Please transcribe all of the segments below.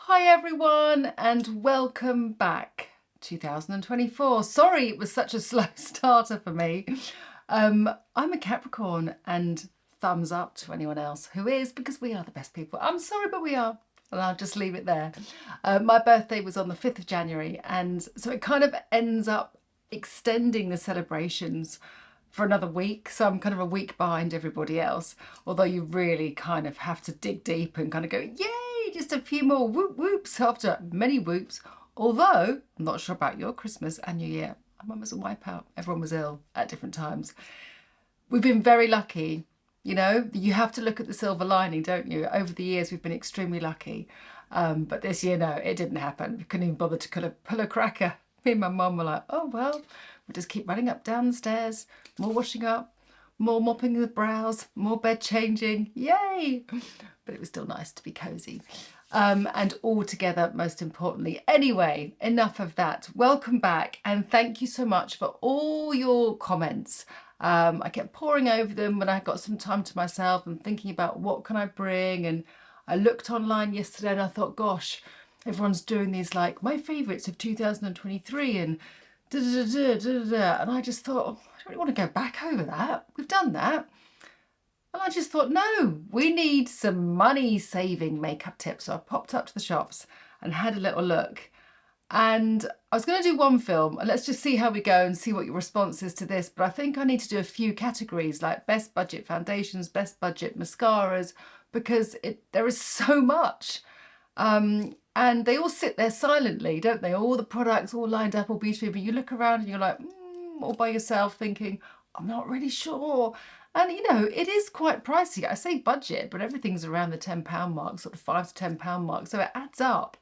Hi everyone and welcome back 2024. Sorry it was such a slow starter for me. I'm a Capricorn and thumbs up to anyone else who is, because we are the best people. I'm sorry, but we are. And I'll just leave it there. My birthday was on the 5th of January, and so it kind of ends up extending the celebrations for another week. So I'm kind of a week behind everybody else, although you really kind of have to dig deep and kind of go, yay, just a few more whoop whoops after many whoops. Although I'm not sure about your Christmas and New Year. Mine was a wipeout. Everyone was ill at different times. We've been very lucky. You know, you have to look at the silver lining, don't you? Over the years, we've been extremely lucky. But this year, no, it didn't happen. We couldn't even bother to pull a cracker. Me and my mum were like, oh, well, we'll just keep running up, down the stairs, more washing up, more mopping the brows, more bed changing. Yay! But it was still nice to be cosy. And all together, most importantly. Anyway, enough of that. Welcome back, and thank you so much for all your comments. I kept poring over them when I got some time to myself and thinking about what can I bring. And I looked online yesterday and I thought, gosh, everyone's doing these like my favourites of 2023 and da da da da da da. And I just thought, oh, I don't really want to go back over that. We've done that. And I just thought, no, we need some money saving makeup tips. So I popped up to the shops and had a little look. And I was going to do one film, and let's just see how we go and see what your response is to this. But I think I need to do a few categories like best budget foundations, best budget mascaras, because there is so much. And they all sit there silently, don't they? All the products all lined up all beautifully, but you look around and you're like, all by yourself thinking, I'm not really sure. And, you know, it is quite pricey. I say budget, but everything's around the £10 mark, sort of £5 to £10 mark. So it adds up.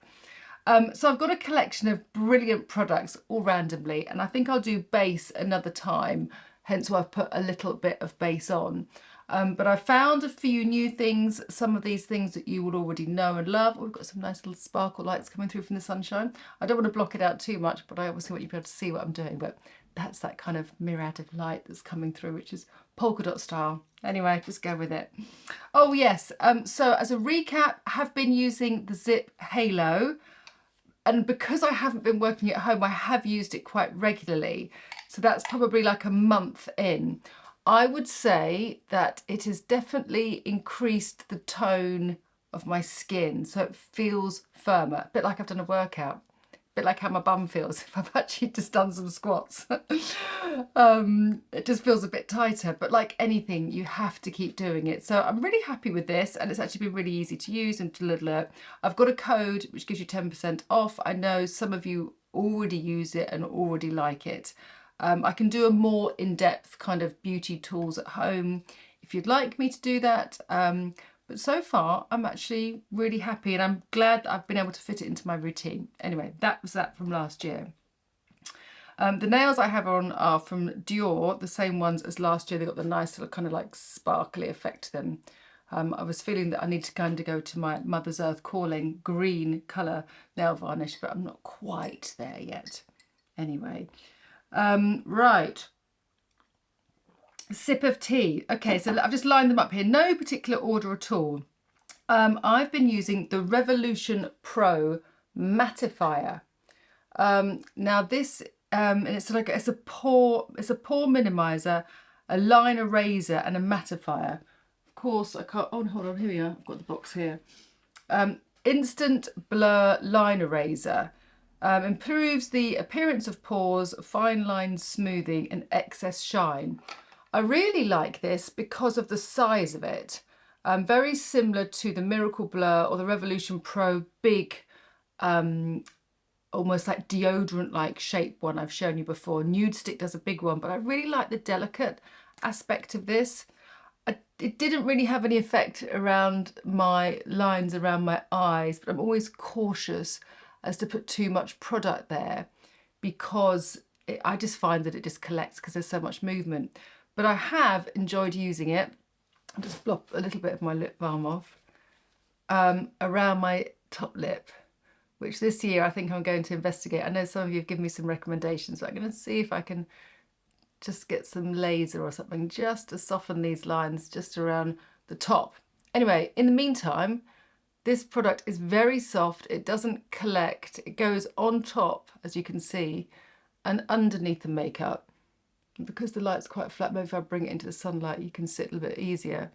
So I've got a collection of brilliant products all randomly, and I think I'll do base another time, hence why I've put a little bit of base on. But I found a few new things, some of these things that you would already know and love. Oh, we've got some nice little sparkle lights coming through from the sunshine. I don't want to block it out too much, but I obviously want you to be able to see what I'm doing. But that's that kind of myriad of light that's coming through, which is polka dot style. Anyway, just go with it. Oh yes, so as a recap, I have been using the Zip Halo. And because I haven't been working at home, I have used it quite regularly. So that's probably like a month in. I would say that it has definitely increased the tone of my skin. So it feels firmer, a bit like I've done a workout, a bit like how my bum feels if I've actually just done some squats. It just feels a bit tighter, but like anything, you have to keep doing it. So I'm really happy with this, and it's actually been really easy to use and to alert. I've got a code which gives you 10% off. I know some of you already use it and already like it. I can do a more in-depth kind of beauty tools at home if you'd like me to do that. But so far, I'm actually really happy, and I'm glad that I've been able to fit it into my routine. Anyway, that was that from last year. The nails I have on are from Dior, the same ones as last year. They got the nice little kind of like sparkly effect to them. I was feeling that I need to kind of go to my Mother's Earth Calling green colour nail varnish, but I'm not quite there yet. Anyway, right. Sip of tea. Okay, so I've just lined them up here. No particular order at all. I've been using the Revolution Pro mattifier. Now this, and it's a pore minimizer, a line eraser, and a mattifier. Of course, I can't. Oh, hold on. Here we are. I've got the box here. Instant blur line eraser. Improves the appearance of pores, fine line smoothing, and excess shine. I really like this because of the size of it. Very similar to the Miracle Blur or the Revolution Pro big, almost like deodorant-like shape one I've shown you before. Nude Stick does a big one, but I really like the delicate aspect of this. It didn't really have any effect around my lines around my eyes, but I'm always cautious as to put too much product there because I just find that it just collects because there's so much movement. But I have enjoyed using it. I'll just blop a little bit of my lip balm off around my top lip, which this year I think I'm going to investigate. I know some of you have given me some recommendations, but I'm going to see if I can just get some laser or something just to soften these lines just around the top. Anyway, in the meantime, This product is very soft, it doesn't collect, it goes on top, as you can see, and underneath the makeup. And because the light's quite flat, maybe if I bring it into the sunlight you can see it a little bit easier.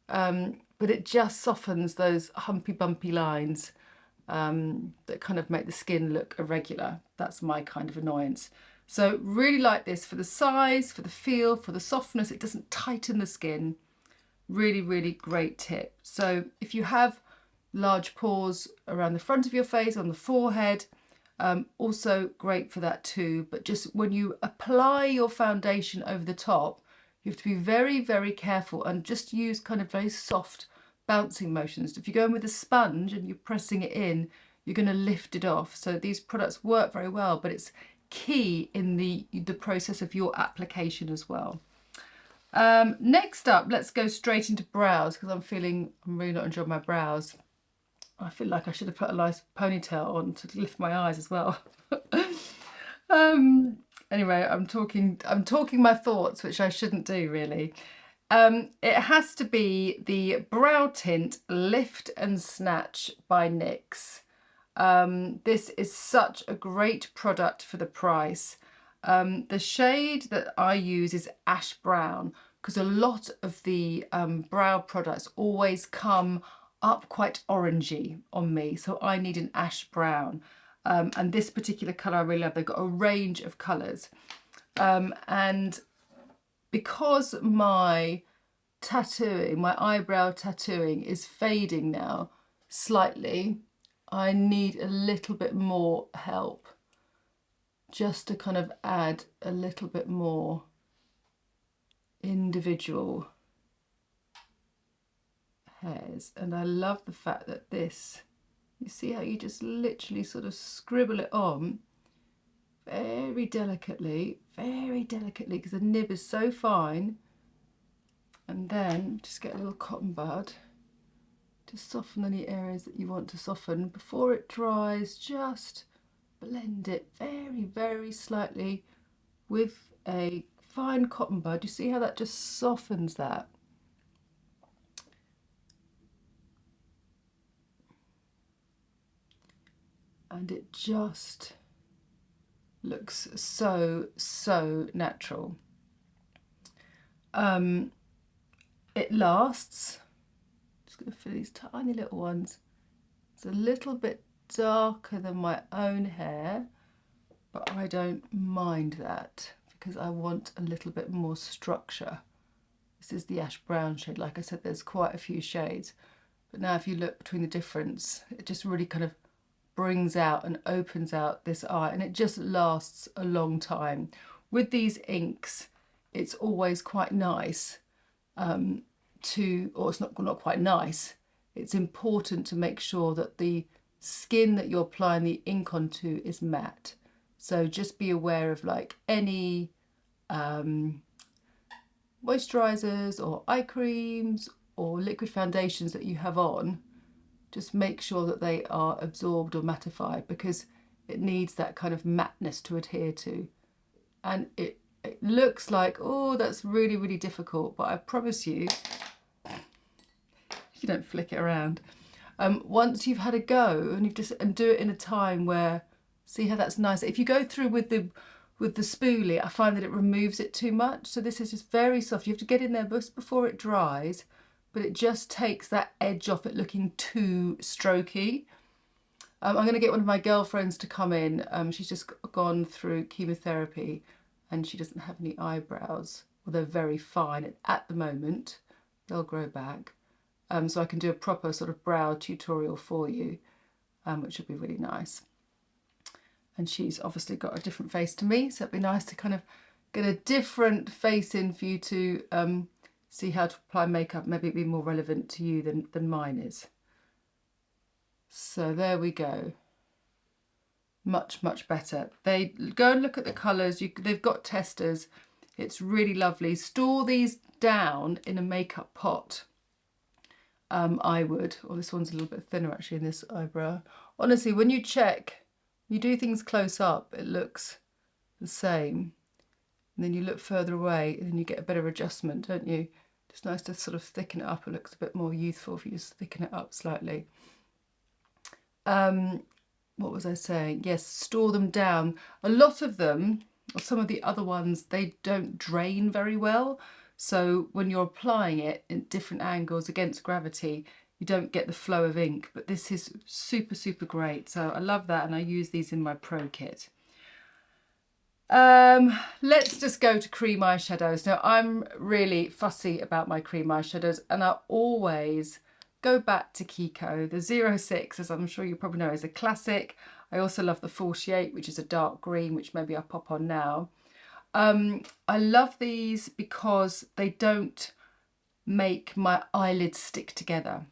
But it just softens those humpy bumpy lines that kind of make the skin look irregular. That's my kind of annoyance. So really like this for the size, for the feel, for the softness. It doesn't tighten the skin. Really, really great tip. So if you have large pores around the front of your face, on the forehead, also great for that too. But just when you apply your foundation over the top, you have to be very, very careful and just use kind of very soft bouncing motions. If you go in with a sponge and you're pressing it in, you're going to lift it off. So these products work very well, but it's key in the process of your application as well. Next up, let's go straight into brows, because I'm really not enjoying my brows. I feel like I should have put a nice ponytail on to lift my eyes as well. Anyway, I'm talking my thoughts, which I shouldn't do really. It has to be the Brow Tint Lift and Snatch by NYX. This is such a great product for the price. The shade that I use is Ash Brown, because a lot of the brow products always come up quite orangey on me, so I need an Ash Brown. And this particular colour I really love. They've got a range of colours. And because my tattooing, my eyebrow tattooing is fading now slightly, I need a little bit more help just to kind of add a little bit more individual hairs. And I love the fact that this, you see how you just literally sort of scribble it on very delicately, because the nib is so fine. And then just get a little cotton bud to soften any areas that you want to soften. Before it dries, just blend it very, very slightly with a fine cotton bud. You see how that just softens that? And it just looks so, so natural. It lasts. Just going to fill these tiny little ones. It's a little bit darker than my own hair, but I don't mind that because I want a little bit more structure. This is the Ash Brown shade. Like I said, there's quite a few shades, but now if you look between the difference, it just really kind of brings out and opens out this eye, and it just lasts a long time. With these inks, it's always quite nice or it's not quite nice, it's important to make sure that the skin that you're applying the ink onto is matte. So just be aware of like any moisturizers or eye creams or liquid foundations that you have on. Just make sure that they are absorbed or mattified, because it needs that kind of matteness to adhere to. And it looks like, oh, that's really, really difficult, but I promise you, you don't flick it around. Once you've had a go and do it in a time where, see how that's nice. If you go through with the spoolie, I find that it removes it too much. So this is just very soft. You have to get in there just before it dries, but it just takes that edge off it looking too strokey. I'm going to get one of my girlfriends to come in. She's just gone through chemotherapy and she doesn't have any eyebrows. Well, they're very fine at the moment. They'll grow back. So I can do a proper sort of brow tutorial for you, which would be really nice. And she's obviously got a different face to me, so it'd be nice to kind of get a different face in for you to see how to apply makeup. Maybe it'd be more relevant to you than mine is. So there we go. Much, much better. They go and look at the colours. They've got testers. It's really lovely. Store these down in a makeup pot. I would. Or this one's a little bit thinner actually in this eyebrow. Honestly, when you check, you do things close up, it looks the same. And then you look further away and then you get a better adjustment, don't you? Just nice to sort of thicken it up. It looks a bit more youthful if you just thicken it up slightly. What was I saying? Yes, store them down. A lot of them, or some of the other ones, they don't drain very well. So when you're applying it in different angles against gravity, you don't get the flow of ink. But this is super, super great. So I love that, and I use these in my pro kit. Let's just go to cream eyeshadows. Now, I'm really fussy about my cream eyeshadows, and I always go back to Kiko. The 06, as I'm sure you probably know, is a classic. I also love the 48, which is a dark green, which maybe I'll pop on now. I love these because they don't make my eyelids stick together.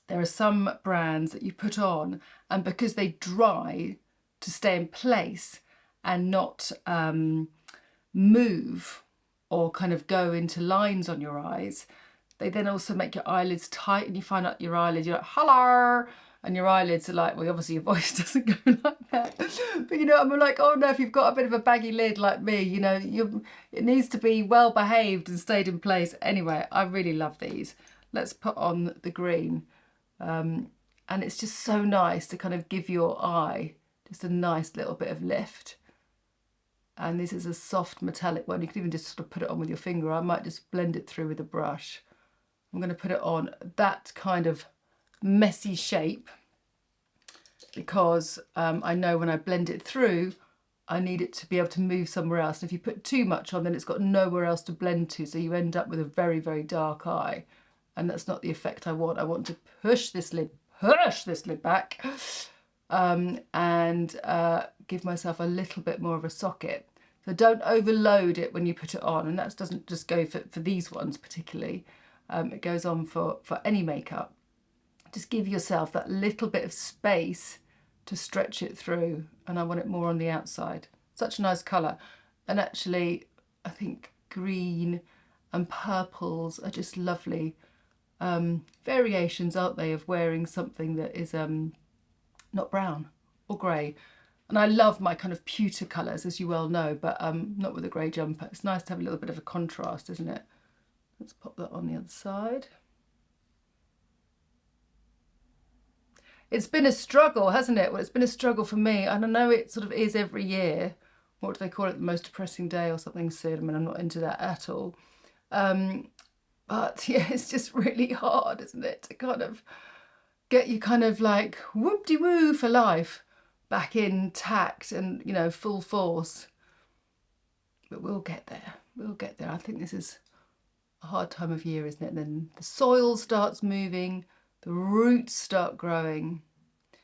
There are some brands that you put on, and because they dry to stay in place and not move or kind of go into lines on your eyes, they then also make your eyelids tight, and you find out your eyelids, you're like, hello, and your eyelids are like, well, obviously your voice doesn't go like that, but you know, I'm like, oh no, if you've got a bit of a baggy lid like me, you know, it needs to be well behaved and stayed in place. Anyway, I really love these. Let's put on the green, and it's just so nice to kind of give your eye just a nice little bit of lift. And this is a soft metallic one. You can even just sort of put it on with your finger. I might just blend it through with a brush. I'm going to put it on that kind of messy shape because I know when I blend it through, I need it to be able to move somewhere else. And if you put too much on, then it's got nowhere else to blend to. So you end up with a very, very dark eye. And that's not the effect I want. I want to push this lid back and give myself a little bit more of a socket. So don't overload it when you put it on. And that doesn't just go for these ones particularly. It goes on for any makeup. Just give yourself that little bit of space to stretch it through, and I want it more on the outside. Such a nice colour, and actually I think green and purples are just lovely variations, aren't they, of wearing something that is not brown or grey. And I love my kind of pewter colours, as you well know, but not with a grey jumper. It's nice to have a little bit of a contrast, isn't it? Let's pop that on the other side. It's been a struggle, hasn't it? Well, it's been a struggle for me, and I know it sort of is every year. What do they call it? The most depressing day or something soon. I mean, I'm not into that at all. But yeah, it's just really hard, isn't it? To kind of get you kind of like whoop-de-woo for life back intact and, you know, full force. But we'll get there. We'll get there. I think this is a hard time of year, isn't it? And then the soil starts moving. The roots start growing. I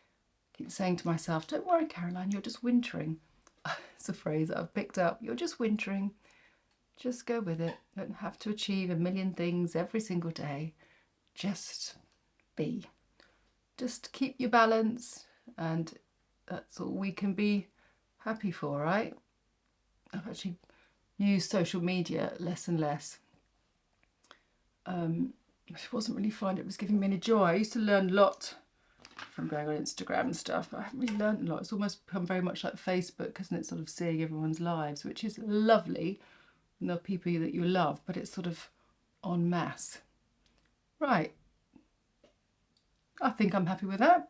keep saying to myself, don't worry, Caroline, you're just wintering. It's a phrase that I've picked up. You're just wintering. Just go with it. Don't have to achieve a million things every single day. Just be. Just keep your balance, and that's all we can be happy for, right? I've actually used social media less and less. I wasn't really finding it was giving me any joy. I used to learn a lot from going on Instagram and stuff, but I haven't really learned a lot. It's almost become very much like Facebook, isn't it? Sort of seeing everyone's lives, which is lovely, and the people that you love, but it's sort of en masse. Right. I think I'm happy with that.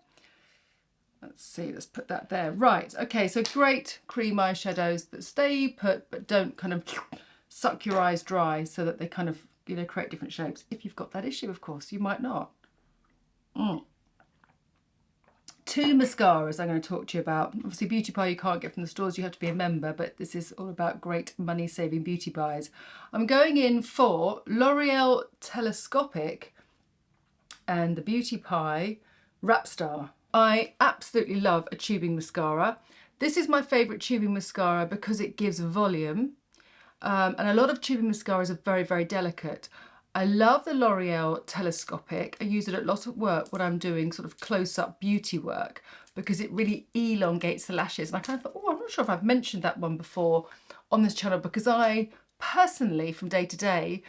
Let's see, let's put that there. Right, okay, so great cream eyeshadows that stay put, but don't kind of suck your eyes dry, so that they kind of, you know, create different shapes. If you've got that issue, of course, you might not. Two mascaras I'm going to talk to you about. Obviously, beauty pie you can't get from the stores, you have to be a member, but this is all about great money-saving beauty buys. I'm going in for L'Oreal Telescopic and the Beauty Pie Wrap Star. I absolutely love a tubing mascara. This is my favourite tubing mascara because it gives volume. And a lot of tubing mascaras are very, very delicate. I love the L'Oreal Telescopic. I use it a lot at work when I'm doing sort of close-up beauty work because it really elongates the lashes. And I kind of thought, oh, I'm not sure if I've mentioned that one before on this channel, because I personally, from day to day,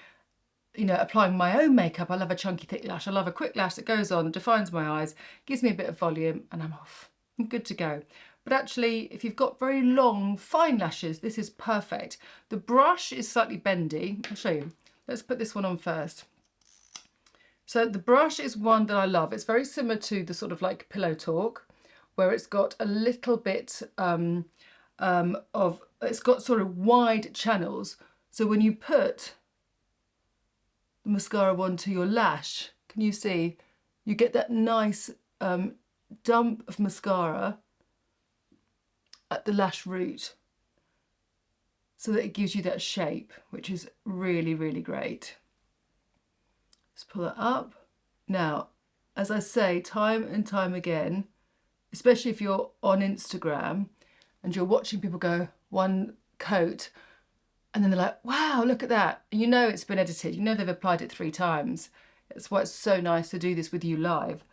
you know, applying my own makeup, I love a chunky thick lash. I love a quick lash that goes on, defines my eyes, gives me a bit of volume, and I'm off. I'm good to go. But actually, if you've got very long, fine lashes, this is perfect. The brush is slightly bendy. I'll show you. Let's put this one on first. So the brush is one that I love. It's very similar to the sort of like Pillow Talk. where it's got a little bit it's got sort of wide channels. So when you put the mascara onto your lash, can you see? You get that nice dump of mascara at the lash root, so that it gives you that shape, which is really, really great. Let's pull it up. Now, as I say time and time again, especially if you're on Instagram and you're watching people go one coat and then they're like, wow, look at that. You know it's been edited. You know they've applied it 3 times. That's why it's so nice to do this with you live.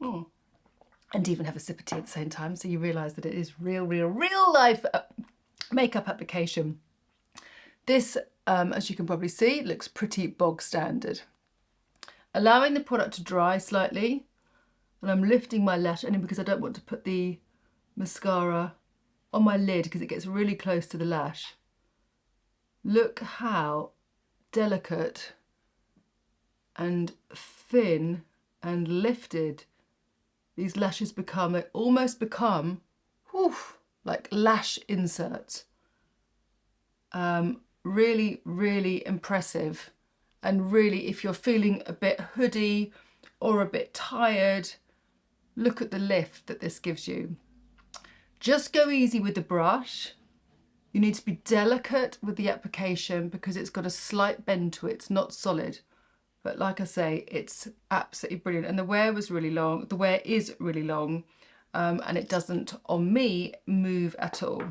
And even have a sip of tea at the same time, so you realise that it is real life makeup application. This, as you can probably see, looks pretty bog standard. Allowing the product to dry slightly, and I'm lifting my lash only because I don't want to put the mascara on my lid because it gets really close to the lash. Look how delicate and thin and lifted these lashes become. They almost become like lash inserts. Really, really impressive. And really, if you're feeling a bit hoodie or a bit tired, look at the lift that this gives you. Just go easy with the brush. You need to be delicate with the application because it's got a slight bend to it. It's not solid. But like I say, it's absolutely brilliant. And the wear was really long. The wear is really long, and it doesn't, on me, move at all.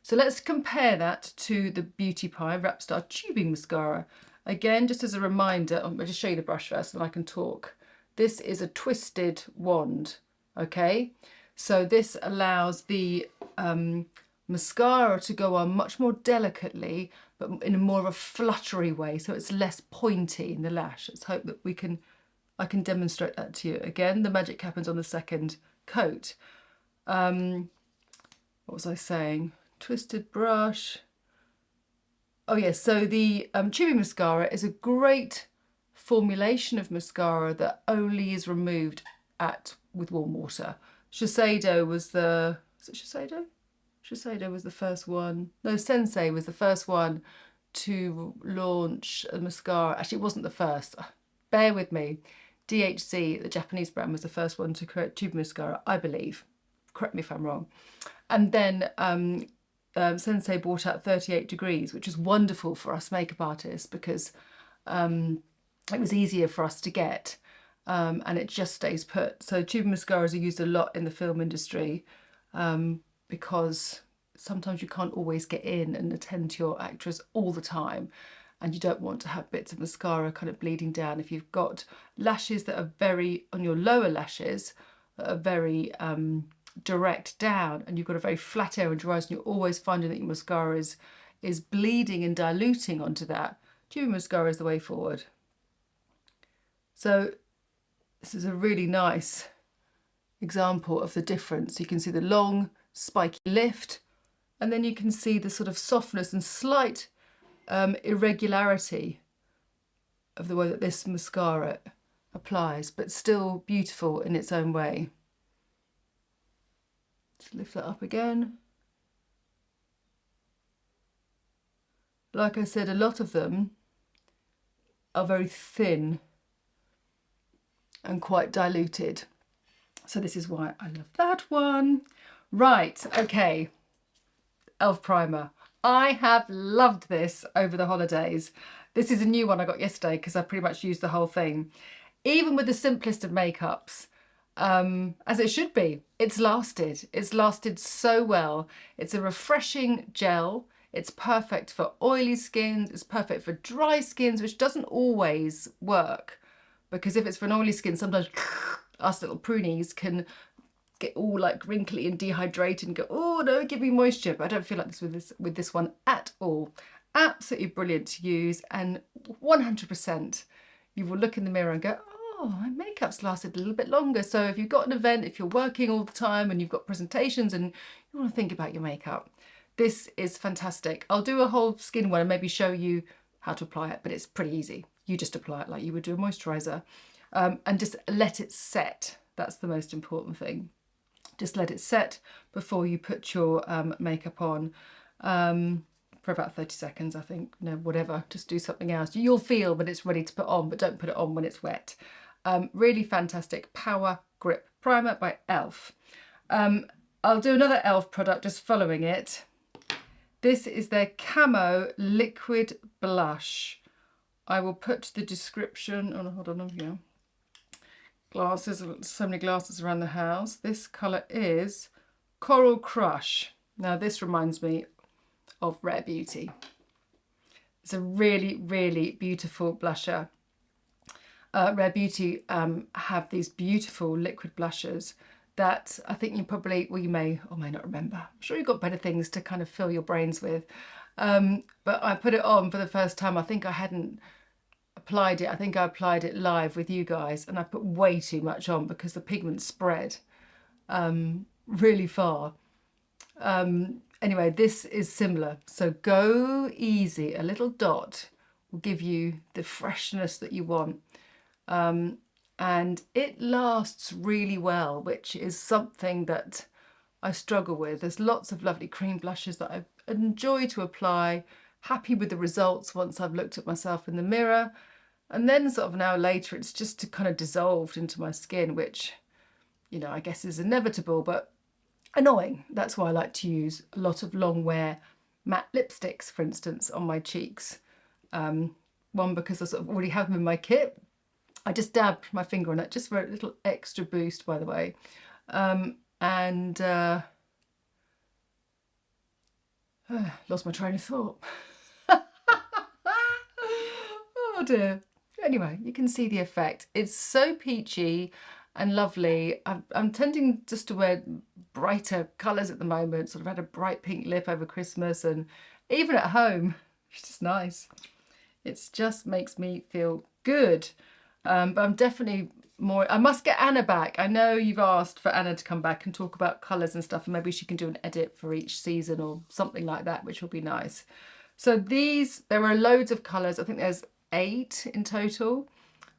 So let's compare that to the Beauty Pie Wrap Star Tubing Mascara. Again, just as a reminder, I'll just show you the brush first and I can talk. This is a twisted wand, okay? So this allows the mascara to go on much more delicately, but in a more of a fluttery way, so it's less pointy in the lash. Let's hope that I can demonstrate that to you. Again, the magic happens on the second coat. What was I saying? Twisted brush. Oh yes, so the tubing mascara is a great formulation of mascara that only is removed with warm water. Shiseido was the, is it Shiseido? Shiseido was the first one. No, Sensei was the first one to launch a mascara. Actually, it wasn't the first. Bear with me. DHC, the Japanese brand, was the first one to create tube mascara, I believe. Correct me if I'm wrong. And then Sensei brought out 38 Degrees, which is wonderful for us makeup artists because it was easier for us to get, and it just stays put. So tube mascaras are used a lot in the film industry because sometimes you can't always get in and attend to your actress all the time, and you don't want to have bits of mascara kind of bleeding down. If you've got lashes that are very, on your lower lashes, that are very direct down, and you've got a very flat area under your eyes, and you're always finding that your mascara is bleeding and diluting onto that, tubing mascara is the way forward. So this is a really nice example of the difference. You can see the long spiky lift, and then you can see the sort of softness and slight irregularity of the way that this mascara applies, but still beautiful in its own way. Let's lift that up again. Like I said, a lot of them are very thin and quite diluted. So this is why I love that one. Right, okay. Elf primer. I have loved this over the holidays. This is a new one I got yesterday because I pretty much used the whole thing. Even with the simplest of makeups, as it should be, it's lasted. It's lasted so well. It's a refreshing gel. It's perfect for oily skins. It's perfect for dry skins, which doesn't always work. Because if it's for an oily skin, sometimes us little prunies can get all like wrinkly and dehydrated and go, oh no, give me moisture. But I don't feel like this with this one at all. Absolutely brilliant to use, and 100% you will look in the mirror and go, oh, my makeup's lasted a little bit longer. So if you've got an event, if you're working all the time and you've got presentations and you want to think about your makeup, this is fantastic. I'll do a whole skin one and maybe show you how to apply it, but it's pretty easy. You just apply it like you would do a moisturiser, and just let it set. That's the most important thing. Just let it set before you put your makeup on for about 30 seconds, I think. No, whatever, just do something else. You'll feel that it's ready to put on, but don't put it on when it's wet. Really fantastic Power Grip Primer by e.l.f. I'll do another e.l.f. product just following it. This is their Camo Liquid Blush. I will put the description, oh, hold on, yeah. Glasses, so many glasses around the house. This colour is Coral Crush. Now this reminds me of Rare Beauty. It's a really, really beautiful blusher. Rare Beauty have these beautiful liquid blushers that I think you probably, well, you may or may not remember. I'm sure you've got better things to kind of fill your brains with. But I put it on for the first time. I think I hadn't applied it. I think I applied it live with you guys, and I put way too much on because the pigment spread really far. Anyway, this is similar. So go easy. A little dot will give you the freshness that you want. And it lasts really well, which is something that I struggle with. There's lots of lovely cream blushes that I enjoy to apply, happy with the results once I've looked at myself in the mirror. And then sort of an hour later, it's just kind of dissolved into my skin, which, you know, I guess is inevitable, but annoying. That's why I like to use a lot of long wear matte lipsticks, for instance, on my cheeks. One, because I sort of already have them in my kit. I just dab my finger on it, just for a little extra boost, by the way. Lost my train of thought. Oh dear. Anyway, you can see the effect. It's so peachy and lovely. I'm tending just to wear brighter colours at the moment. Sort of had a bright pink lip over Christmas, and even at home, it's just nice. It just makes me feel good. But I'm definitely more, I must get Anna back. I know you've asked for Anna to come back and talk about colours and stuff, and maybe she can do an edit for each season or something like that, which will be nice. So these, there are loads of colours. I think there's 8 in total.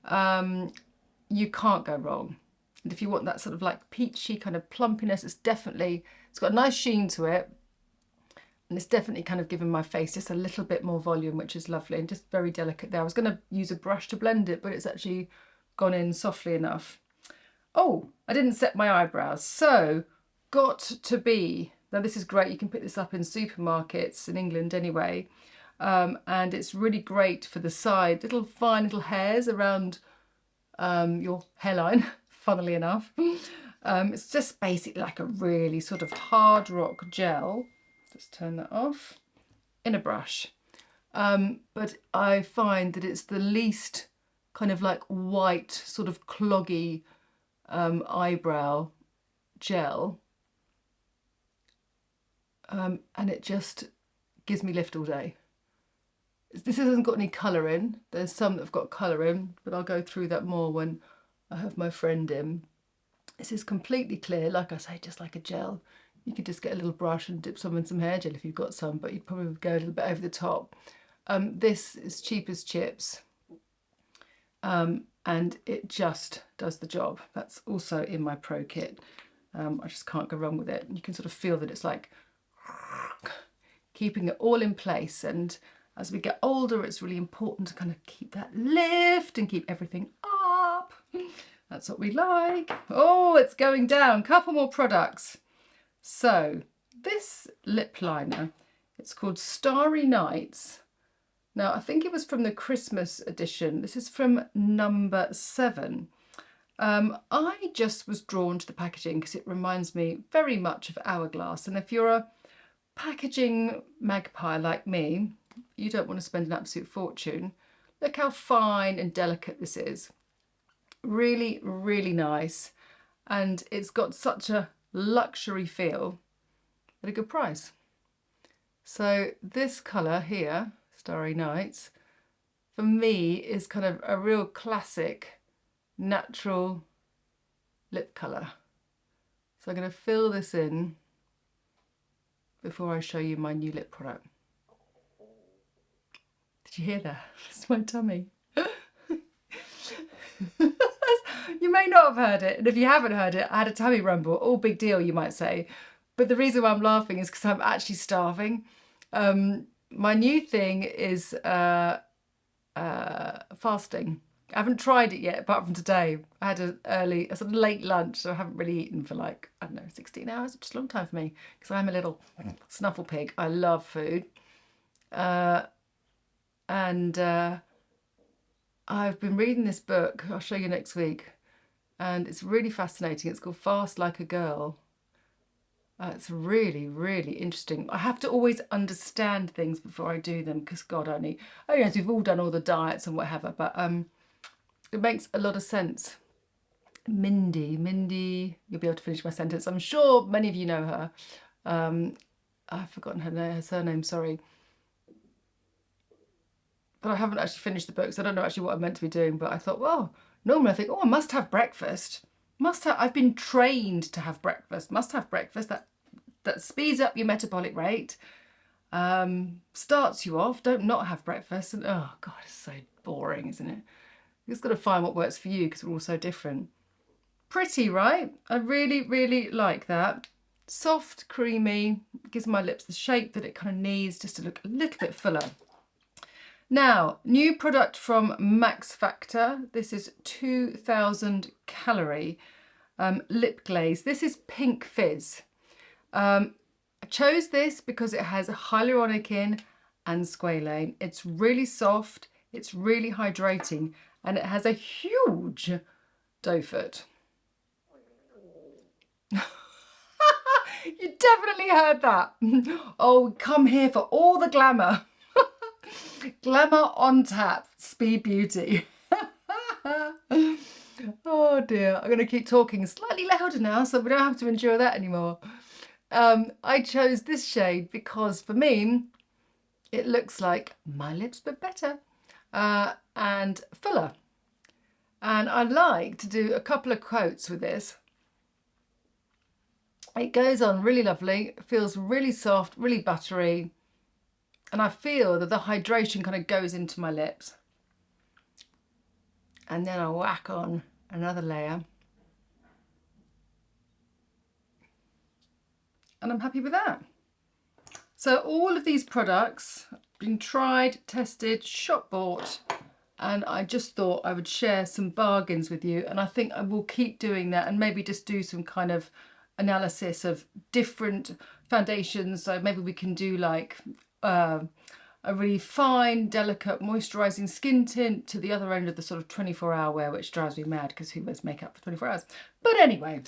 You can't go wrong. And if you want that sort of like peachy kind of plumpiness, it's got a nice sheen to it. And it's definitely kind of given my face just a little bit more volume, which is lovely and just very delicate there. I was going to use a brush to blend it, but it's actually gone in softly enough. Oh, I didn't set my eyebrows. So, got to be, now this is great. You can pick this up in supermarkets in England anyway. And it's really great for the side, fine little hairs around your hairline, funnily enough. It's just basically like a really sort of hard rock gel. Just turn that off in a brush. But I find that it's the least kind of like white, sort of cloggy eyebrow gel. And it just gives me lift all day. This hasn't got any colour in. There's some that have got colour in, but I'll go through that more when I have my friend in. This is completely clear, like I say, just like a gel. You could just get a little brush and dip some in some hair gel if you've got some, but you'd probably go a little bit over the top. This is cheap as chips, and it just does the job. That's also in my pro kit. I just can't go wrong with it. You can sort of feel that it's like keeping it all in place, and as we get older, it's really important to kind of keep that lift and keep everything up. That's what we like. Oh, it's going down. Couple more products. So this lip liner, it's called Starry Nights. Now, I think it was from the Christmas edition. This is from number 7. I just was drawn to the packaging because it reminds me very much of Hourglass. And if you're a packaging magpie like me, you don't want to spend an absolute fortune. Look how fine and delicate this is. Really, really nice. And it's got such a luxury feel at a good price. So this colour here, Starry Nights, for me is kind of a real classic natural lip colour. So I'm going to fill this in before I show you my new lip product. Did you hear that? That's my tummy. You may not have heard it, and if you haven't heard it, I had a tummy rumble. All big deal, you might say. But the reason why I'm laughing is because I'm actually starving. My new thing is fasting. I haven't tried it yet, apart from today. I had a sort of late lunch, so I haven't really eaten for like, I don't know, 16 hours, which is a long time for me, because I'm a little snuffle pig. I love food. And I've been reading this book, I'll show you next week, and it's really fascinating. It's called Fast Like a Girl. It's really, really interesting. I have to always understand things before I do them, because God only knows we've all done all the diets and whatever, but it makes a lot of sense. Mindy, you'll be able to finish my sentence. I'm sure many of you know her. I've forgotten her surname, sorry. But I haven't actually finished the book, so I don't know actually what I'm meant to be doing. But I thought, well, normally I think, oh, I must have breakfast. I've been trained to have breakfast. Must have breakfast. That speeds up your metabolic rate. Starts you off. Don't not have breakfast. And oh God, it's so boring, isn't it? You've just got to find what works for you, because we're all so different. Pretty, right? I really, really like that. Soft, creamy, gives my lips the shape that it kind of needs, just to look a little bit fuller. Now, new product from Max Factor. This is 2000 calorie lip glaze. This is Pink Fizz. I chose this because it has hyaluronic and squalane. It's really soft, it's really hydrating, and it has a huge doe foot. You definitely heard that. Oh, come here for all the glamour. Glamour on tap, Speed Beauty. Oh dear, I'm going to keep talking slightly louder now so we don't have to endure that anymore. I chose this shade because for me, it looks like my lips but better and fuller. And I like to do a couple of coats with this. It goes on really lovely, feels really soft, really buttery. And I feel that the hydration kind of goes into my lips. And then I whack on another layer. And I'm happy with that. So all of these products have been tried, tested, shop bought, and I just thought I would share some bargains with you. And I think I will keep doing that, and maybe just do some kind of analysis of different foundations. So maybe we can do like a really fine, delicate, moisturising skin tint to the other end of the sort of 24-hour wear, which drives me mad because who wears makeup for 24 hours? But anyway,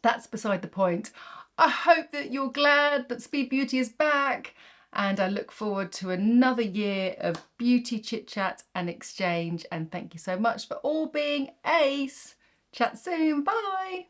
that's beside the point. I hope that you're glad that Speed Beauty is back, and I look forward to another year of beauty chit chat and exchange. And thank you so much for all being ace. Chat soon. Bye.